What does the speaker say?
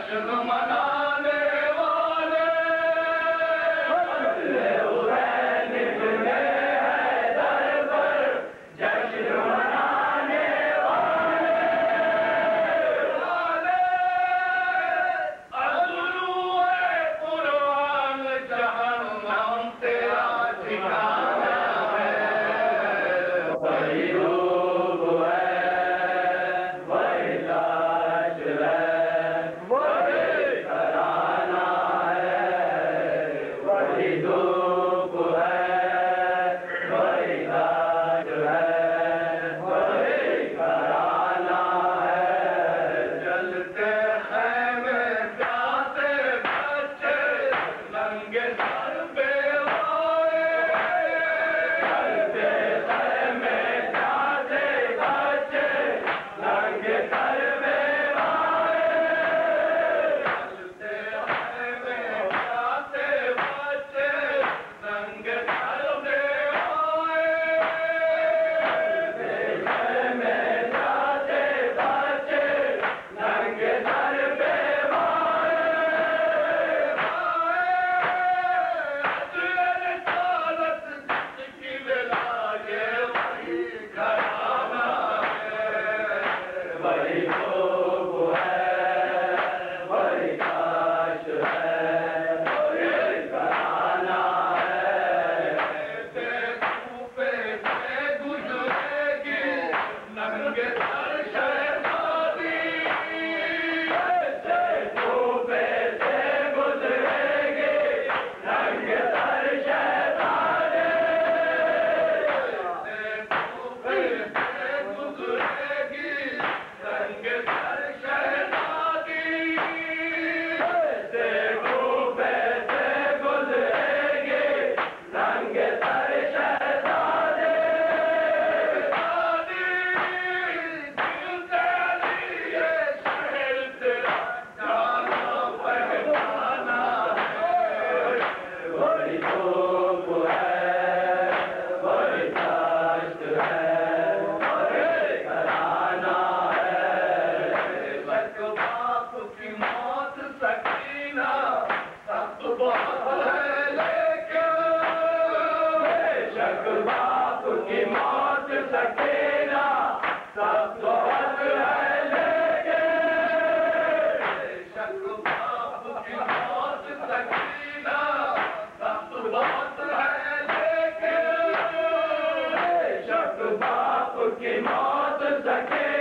जश्न मनाने वाले हुसैन इब्ने हैदर पर जश्न मनाने वाले अज़लूए कुरान जहन्नम तेरा ठिकाना है। वही रूह है, वही लाश है, वही तराना है, वही धूप है, वही लाश है, वही तराना है। जलते खैमे प्यासे बच्चे नंगे सर पे आए, जलते खैमे प्यासे बच्चे नंगे सर पे आए, जलते खैमे प्यासे बच्चे नंगे सर पे आए, खैमे प्यासे बच्चे नंगे सर पे आए, सालत जिसकी विलाये वही घराना है। वही लोग है, वही काश है, वही घराना है। धूपे से गुजरेगी नंगे सर शहजादी, धूपे से गुजरेगी नंगे सर शहजादी, धूपे से गुजरेगी नंगे सर शहजादी, धूपे से गुजरेगी नंगे सर शहजादी। दिल तेरी ये शहर तेरा जाना पहचाना है। वही धूप है, वही दाश्त है, वही घराना है। बेशक बाप की मौत सकीना सख्त बहुत है लेकिन, बेशक बाप की मौत सकीना सख्त बहुत है लेकिन, बेशक बाप की मौत सकीना सख्त बहुत है लेकिन, बेशक बाप की मौत सकीना